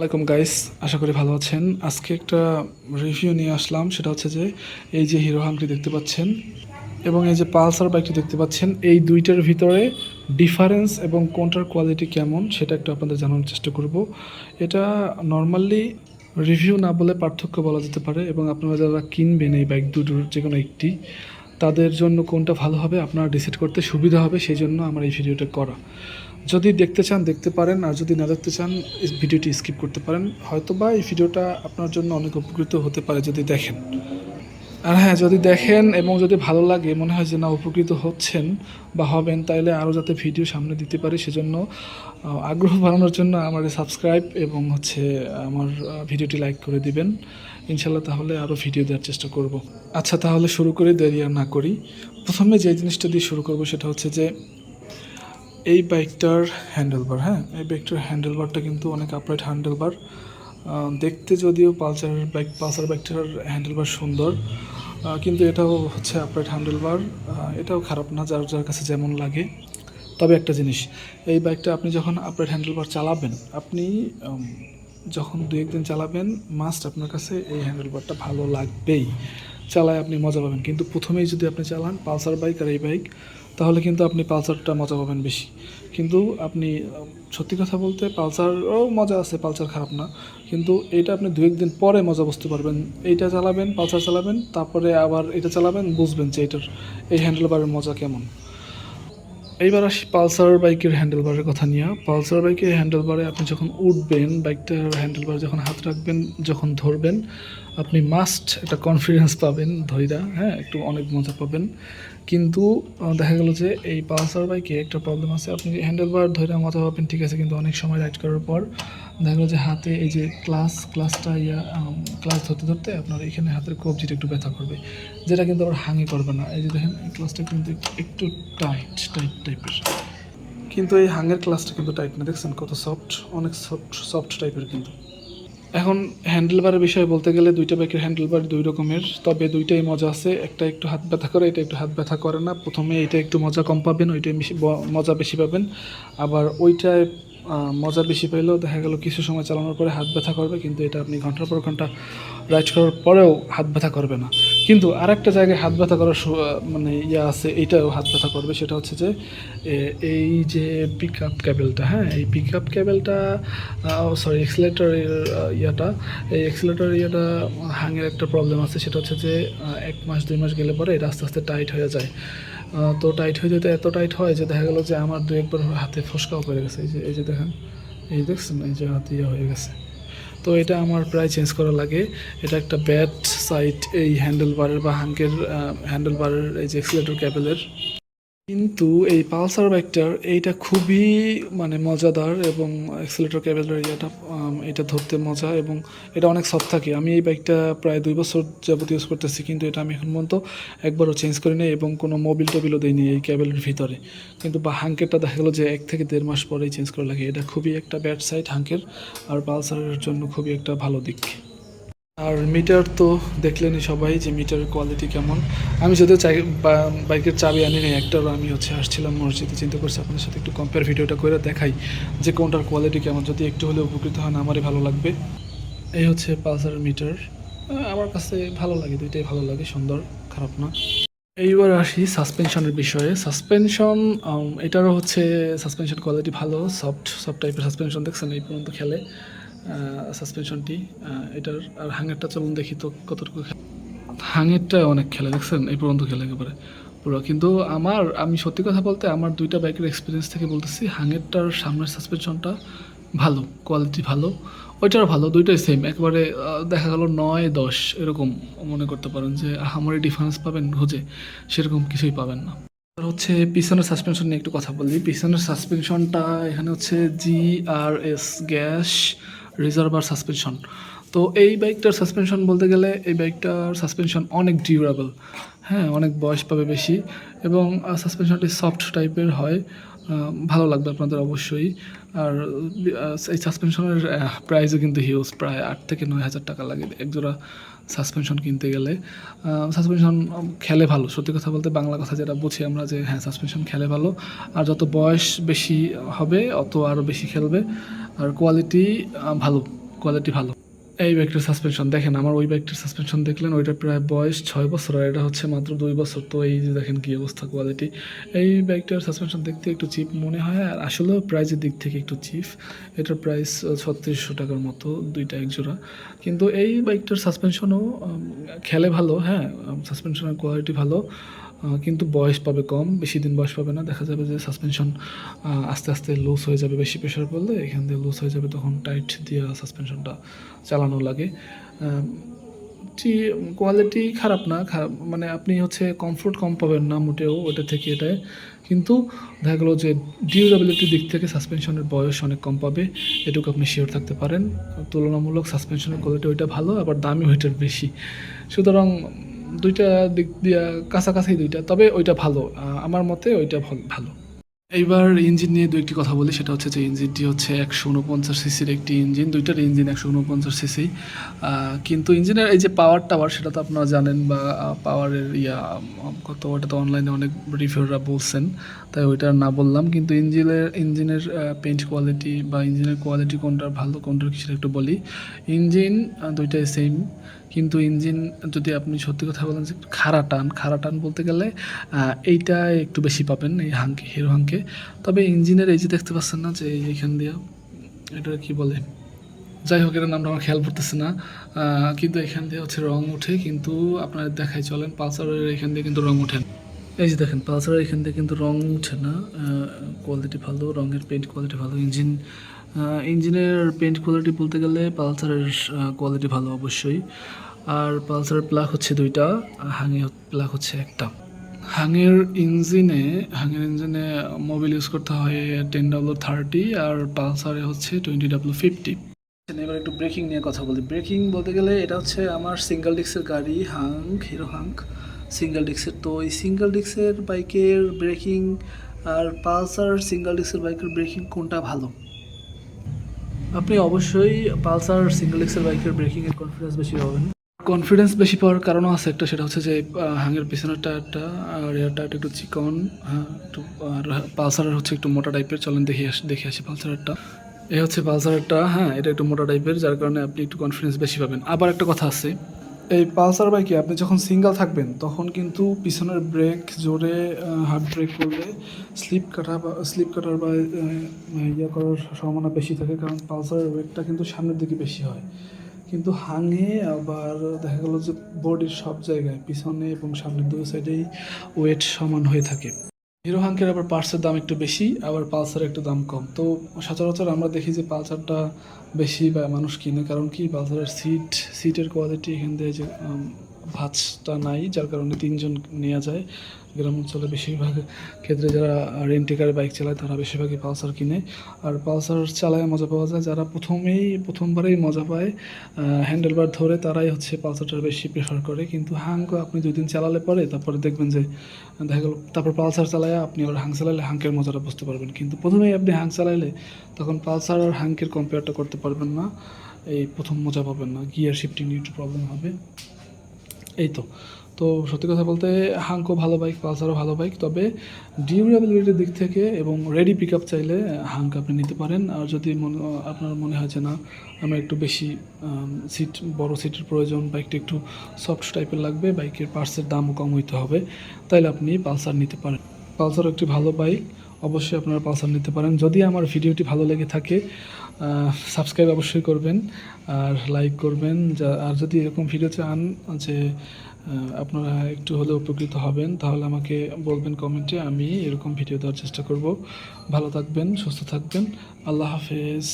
Welcome guys, আশা করি ভালো আছেন। আজকে একটা রিভিউ নিয়ে আসলাম, সেটা হচ্ছে যে এই যে হিরো হাঙ্কটি দেখতে পাচ্ছেন এবং এই যে পালসার বাইকটি দেখতে পাচ্ছেন, এই দুইটার ভিতরে ডিফারেন্স এবং কোনটার কোয়ালিটি কেমন সেটা একটু আপনাদের জানানোর চেষ্টা করব। এটা নর্মালি রিভিউ না বলে পার্থক্য বলা যেতে পারে, এবং আপনারা যারা কিনবেন এই বাইক দুটোর যে কোনো একটি, তাদের জন্য কোনটা ভালো হবে আপনারা ডিসাইড করতে সুবিধা হবে, সেই জন্য আমার এই ভিডিওটা করা। যদি দেখতে চান দেখতে পারেন, আর যদি না দেখতে চান এই ভিডিওটি স্কিপ করতে পারেন। হয়তোবা এই ভিডিওটা আপনার জন্য অনেক উপকৃত হতে পারে যদি দেখেন। আর হ্যাঁ, যদি দেখেন এবং যদি ভালো লাগে, মনে হয় যে না উপকৃত হচ্ছেন বা হবেন, তাইলে আরও যাতে ভিডিও সামনে দিতে পারি সেজন্য আগ্রহ বাড়ানোর জন্য আমার সাবস্ক্রাইব এবং আমার ভিডিওটি লাইক করে দিবেন ইনশাল্লাহ, তাহলে আরও ভিডিও দেওয়ার চেষ্টা করব। আচ্ছা, তাহলে শুরু করি, দেরি আর না করি। প্রথমে যে জিনিসটা দিয়ে শুরু করব সেটা হচ্ছে যে এই বাইকটার হ্যান্ডেলবার। হ্যাঁ, এই বাইকটার হ্যান্ডেলবারটা কিন্তু অনেক আপরাইট হ্যান্ডেলবার। দেখতে যদিও পালসার বাইকটার হ্যান্ডেলবার সুন্দর, কিন্তু এটাও হচ্ছে আপরাইট হ্যান্ডেলবার। এটাও খারাপ না, যার যার কাছে যেমন লাগে। তবে একটা জিনিস, এই বাইকটা আপনি যখন আপরাইট হ্যান্ডেলবার চালাবেন, আপনি যখন দু একদিন চালাবেন, মাস্ট আপনার কাছে এই হ্যান্ডেলবারটা ভালো লাগবেই। চালায় আপনি মজা পাবেন, কিন্তু প্রথমেই যদি আপনি চালান পালসার বাইক আর এই বাইক, তাহলে কিন্তু আপনি পালসারটা মজা পাবেন বেশি। কিন্তু আপনি সত্যি কথা বলতে পালসারও মজা আছে, পালসার খারাপ না, কিন্তু এইটা আপনি দু একদিন পরে মজা বুঝতে পারবেন। এইটা চালাবেন, পালসার চালাবেন, তারপরে আবার এটা চালাবেন, বুঝবেন যে এটার এই হ্যান্ডেলবারের মজা কেমন। এইবার আসি পালসার বাইকের হ্যান্ডেলবারের কথা নিয়ে। পালসার বাইকের হ্যান্ডেলবারে আপনি যখন উঠবেন, বাইকটার হ্যান্ডেলবার যখন হাত রাখবেন, যখন ধরবেন, আপনি মাস্ট একটা কনফিডেন্স পাবেন ধৈরা, হ্যাঁ, একটু অনেক মজা পাবেন। কিন্তু দেখা গেল যে এই পালসার বাইকে একটা প্রবলেম আছে, আপনি হ্যান্ডেলবার ধৈরা মজা পাবেন ঠিক আছে, কিন্তু অনেক সময় রাইড করার পর দেখা গেলো যে হাতে এই যে ক্লাসটা ক্লাস ধরতে ধরতে আপনার এখানে হাতের কবজিটা একটু ব্যথা করবে, যেটা কিন্তু আবার হাঙে করবে না। এই যে দেখেন, এই ক্লাসটা কিন্তু একটু টাইট টাইট টাইপের, কিন্তু এই হাঙের ক্লাসটা কিন্তু টাইট না। দেখছেন কত সফট, অনেক সফট সফট টাইপের কিন্তু। এখন হ্যান্ডেলবারের বিষয়ে বলতে গেলে দুইটা বাইকের হ্যান্ডেলবার দুই রকমের, তবে দুইটাই মজা আছে। একটা একটু হাত ব্যথা করে, এটা একটু হাত ব্যথা করে না। প্রথমে এটা একটু মজা কম পাবেন, ওইটাই বেশি মজা বেশি পাবেন। আবার ওইটায় মজা বেশি পাইলেও দেখা গেল কিছু সময় চালানোর পরে হাত ব্যথা করবে, কিন্তু এটা আপনি ঘন্টার পর ঘন্টা রাইড করার পরেও হাত ব্যথা করবে না। কিন্তু আর একটা জায়গায় হাত ব্যথা করার মানে আছে, এইটাও হাত ব্যথা করবে। সেটা হচ্ছে যে এই যে পিক আপ ক্যাবেলটা, হ্যাঁ, এই পিক আপ ক্যাবেলটা, সরি এক্সিলেটরের ইয়াটা, এই এক্সিলেটর ইয়াটা হাঙের একটা প্রবলেম আছে। সেটা হচ্ছে যে 1 মাস 2 মাস গেলে পরে এটা আস্তে আস্তে টাইট হয়ে যায়। তো টাইট হয়ে যেতে এত টাইট হয় যে দেখা গেল যে আমার দু একবার হাতে ফসকাও পড়ে গেছে। এই যে দেখেন, এই দেখছেন, এই যে হাতে ইয়ে হয়ে গেছে। তো এটা আমার প্রায় চেঞ্জ করা লাগে। এটা একটা ব্যাড সাইড এই হ্যান্ডেলবারের বা হাঙ্কের হ্যান্ডেলবারের এই যে এক্সিলেটর ক্যাবেলের। কিন্তু এই পালসার বাইকটার এইটা খুবই মানে মজাদার, এবং অ্যাক্সিলেটর ক্যাবেলের এটা ধরতে মজা, এবং এটা অনেক সফট থাকে। আমি এই বাইকটা প্রায় 2 বছর যাবত ইউজ করতেছি, কিন্তু এটা আমি এখন পর্যন্ত একবারও চেঞ্জ করিনি, এবং কোনো মোবিল টোবিলও দিইনি এই ক্যাবেলের ভিতরে। কিন্তু বা হাঙ্কেরটা দেখা গেলো যে 1 থেকে 1.5 মাস পরেই চেঞ্জ করা লাগে। এটা খুবই একটা ব্যাড সাইড হাঙ্কের, আর পালসারের জন্য খুবই একটা ভালো দিক। আর মিটার তো দেখলেনই সবাই যে মিটারের কোয়ালিটি কেমন। আমি যদিও বাইকের চাবি আনি নাই একটারও, আমি আসছিলাম মসজিদে, চিন্তা করছি আপনাদের সাথে একটু কম্পেয়ার ভিডিওটা করে দেখাই যে কোনটার কোয়ালিটি কেমন। যদি একটু হলে উপকৃত হন আমারই ভালো লাগবে। এই হচ্ছে পালসারের মিটার, আমার কাছে ভালো লাগে, দুইটাই ভালো লাগে, সুন্দর, খারাপ না। এইবার আসি সাসপেনশনের বিষয়ে। সাসপেনশন, এটারও সাসপেনশন কোয়ালিটি ভালো, সফট সফট টাইপের সাসপেনশন। দেখছেন এই পর্যন্ত খেলে সাসপেনশনটি এটার। আর হাঙেরটা চলুন দেখি তো কতটুকু খেলে। হাঙেরটা অনেক খেলে, দেখছেন এই পর্যন্ত খেলে একেবারে পুরো। কিন্তু আমি সত্যি কথা বলতে আমার দুইটা বাইকের এক্সপিরিয়েন্স থেকে বলতেছি, হাঙেরটার সামনের সাসপেনশনটা ভালো, কোয়ালিটি ভালো, ওইটারও ভালো, দুইটাই সেম একেবারে। দেখা গেল 9-10 এরকম মনে করতে পারেন যে আমারই ডিফারেন্স পাবেন খুঁজে, সেরকম কিছুই পাবেন না। আর পিছনের সাসপেনশন নিয়ে একটু কথা বলি। পিছনের সাসপেনশনটা এখানে GRS, গ্যাস রিজার্ভার সাসপেনশন। তো এই বাইকটার সাসপেনশন বলতে গেলে এই বাইকটার সাসপেনশন অনেক ডিউরেবল, হ্যাঁ, অনেক বয়স পাবে বেশি, এবং সাসপেনশনটি সফট টাইপের হয়। ভালো লাগবে আপনাদের অবশ্যই। আর এই সাসপেনশনের প্রাইসও কিন্তু হিউজ, প্রায় 8 থেকে 9 হাজার টাকা লাগে একজোড়া সাসপেনশন কিনতে গেলে। সাসপেনশন খেলে ভালো, সত্যি কথা বলতে বাংলা কথা যেটা বুঝি আমরা, যে হ্যাঁ সাসপেনশন খেলে ভালো। আর যত বয়স বেশি হবে অত আরও বেশি খেলবে। আর কোয়ালিটি ভালো, কোয়ালিটি ভালো। এই বাইকটার সাসপেনশন দেখেন, আমার ওই বাইকটার সাসপেনশন দেখলেন, ওইটার প্রায় বয়স 6 বছর আর এটা হচ্ছে মাত্র 2 বছর। তো এই যে দেখেন কী অবস্থা কোয়ালিটি। এই বাইকটার সাসপেনশন দেখতে একটু চিপ মনে হয়, আর আসলেও প্রাইজের দিক থেকে একটু চিপ। এটার প্রাইস 3600 টাকার মতো, দুইটা এক জোড়া। কিন্তু এই বাইকটার সাসপেনশনও খেলে ভালো, হ্যাঁ, সাসপেনশনের কোয়ালিটি ভালো, কিন্তু বয়স পাবে কম, বেশি দিন বয়স পাবে না। দেখা যাবে যে সাসপেনশন আস্তে আস্তে লুজ হয়ে যাবে, বেশি প্রেশার পড়লে এখান দিয়ে লুজ হয়ে যাবে, তখন টাইট দিয়ে সাসপেনশনটা চালানো লাগে। কোয়ালিটি খারাপ না, খারাপ মানে আপনি হচ্ছে কমফোর্ট কম পাবেন না মোটেও ওটা থেকে এটায়, কিন্তু দেখা গেলো যে ডিউরেবিলিটির দিক থেকে সাসপেনশনের বয়স অনেক কম পাবে, এটুকু আপনি শিওর থাকতে পারেন। তুলনামূলক সাসপেনশনের কোয়ালিটি ওইটা ভালো, আবার দামি ওইটার বেশি। সুতরাং দুইটা দিক দিয়ে কাছাকাছি দুইটা, তবে ওইটা ভালো, আমার মতে ওইটা ভালো। এইবার ইঞ্জিন নিয়ে দু একটি কথা বলি, সেটা হচ্ছে যে ইঞ্জিনটি হচ্ছে 149 সিসির একটি ইঞ্জিন, দুইটার ইঞ্জিন 149 সিসি। কিন্তু ইঞ্জিনের এই যে পাওয়ার টাওয়ার সেটা তো আপনারা জানেন, বা পাওয়ারের কত, ওটা তো অনলাইনে অনেক রিভিউরা বলছেন, তাই ওইটা না বললাম। কিন্তু ইঞ্জিনের পেইন্ট কোয়ালিটি বা ইঞ্জিনের কোয়ালিটি কোনটা ভালো কোনটার কিছু একটু বলি। ইঞ্জিন দুইটাই সেম, কিন্তু ইঞ্জিন যদি আপনি সত্যি কথা বলেন যে খাড়া টান বলতে গেলে এইটা একটু বেশি পাবেন এই হিরো হাঙ্কে। তবে ইঞ্জিনের এই যে দেখতে পাচ্ছেন না যে এইখান দিয়ে, এটা কি বলে, যাই হোক এটার নামটা আমার খেয়াল পড়তেছে না, কিন্তু এখান দিয়ে হচ্ছে রং ওঠে, কিন্তু আপনার দেখাই চলেন পালসারের এখান দিয়ে কিন্তু রং ওঠে না। এই যে দেখেন পালসারের এখান দিয়ে কিন্তু রং উঠে না, কোয়ালিটি ভালো, রঙের পেইন্ট কোয়ালিটি ভালো। ইঞ্জিনের পেইন্ট কোয়ালিটি বলতে গেলে পালসারের কোয়ালিটি ভালো অবশ্যই। আর পালসারের প্লাগ হচ্ছে দুইটা, হাঙের প্লাগ হচ্ছে একটা। হাঙের ইঞ্জিনে মোবিল ইউজ করতে হয় 10W30, আর পালসারে হচ্ছে 20W50। এবার একটু ব্রেকিং নিয়ে কথা বলি। ব্রেকিং বলতে গেলে এটা হচ্ছে আমার সিঙ্গেল ডিস্কের গাড়ি, হিরো হাঙ্ক সিঙ্গেল ডিস্কের। তো এই সিঙ্গেল ডিস্কের বাইকের ব্রেকিং আর পালসার সিঙ্গেল ডিস্কের বাইকের ব্রেকিং কোনটা ভালো? আপনি অবশ্যই পালসার সিঙ্গেল ডিস্কের বাইকের ব্রেকিংয়ের কনফিডেন্স বেশি পাবেন। কনফিডেন্স বেশি পাওয়ার কারণও আছে একটা, সেটা হচ্ছে যে হাঙের পিছনের টায়ারটা, রেয়ার টায়ারটা একটু চিকন, হ্যাঁ একটু, আর পালসারের হচ্ছে একটু মোটা টাইপের। চলেন দেখে আসি পালসারেরটা। এই হচ্ছে পালসারটা, হ্যাঁ এটা একটু মোটা টাইপের, যার কারণে আপনি একটু কনফিডেন্স বেশি পাবেন। আবার একটা কথা আছে, এই পালসার বাইকে আপনি যখন সিঙ্গেল থাকবেন তখন কিন্তু পিছনের ব্রেক জোরে হার্ড ব্রেক করলে স্লিপ কাটার বা করার সম্ভাবনা বেশি থাকে, কারণ পালসারের ওয়েটটা কিন্তু সামনের দিকে বেশি হয়। কিন্তু হাঙে আবার দেখা গেল যে বডির সব জায়গায় পিছনে এবং সামনের দুই সাইডেই ওয়েট সমান হয়ে থাকে। হিরো হাঙ্কের আবার পার্টসের দাম একটু বেশি, আবার পালসারের একটু দাম কম। তো সচরাচর আমরা দেখি যে পালসারটা বেশি বা মানুষ কিনে, কারণ কি পালসারের সিটের কোয়ালিটি এখান থেকে যে ভাঁজটা নাই, যার কারণে তিনজন নেওয়া যায়। গ্রাম অঞ্চলে বেশিরভাগ ক্ষেত্রে যারা রেন্টেকার বাইক চালায় তারা বেশিরভাগই পালসার কিনে, আর পালসার চালায় মজা পাওয়া যায়। যারা প্রথমবারেই মজা পায় হ্যান্ডেলবার ধরে, তারাই হচ্ছে পালসারটা বেশি প্রেফার করে। কিন্তু হাঙ্কও আপনি 2 দিন চালালে পরে তারপরে দেখবেন যে দেখা গেল, তারপর পালসার চালায় আপনি আবার হাঙ্ক চালালে হাঙ্কের মজাটা বুঝতে পারবেন। কিন্তু প্রথমেই আপনি হাঙ্ক চালাইলে তখন পালসার আর হাঙ্কের কম্পেয়ারটা করতে পারবেন না, এই প্রথম মজা পাবেন না, গিয়ার শিফটিং নিয়ে একটু প্রবলেম হবে। এই তো সত্যি কথা বলতে হাঙ্কও ভালো বাইক, পালসারও ভালো বাইক, তবে ডিউরেবিলিটির দিক থেকে এবং রেডি পিক আপ চাইলে হাঙ্ক আপনি নিতে পারেন। আর যদি আপনার মনে হয় যে না আমার একটু বেশি বড় সিটের প্রয়োজন, বাইকটা একটু সফট টাইপের লাগবে, বাইকের পার্টসের দামও কম হইতে হবে, তাইলে আপনি পালসার নিতে পারেন। পালসার একটি ভালো বাইক, অবশ্যই আপনারা পালসার নিতে পারেন। যদি আমার ভিডিওটি ভালো লেগে থাকে সাবস্ক্রাইব অবশ্যই করবেন আর লাইক করবেন। আর যদি এরকম ভিডিও চান যে আপনারা একটু হলেও উপকৃত হবেন, তাহলে আমাকে বলবেন কমেন্টে, আমি এরকম ভিডিও দেওয়ার চেষ্টা করব। ভালো থাকবেন, সুস্থ থাকবেন, আল্লাহ হাফেজ।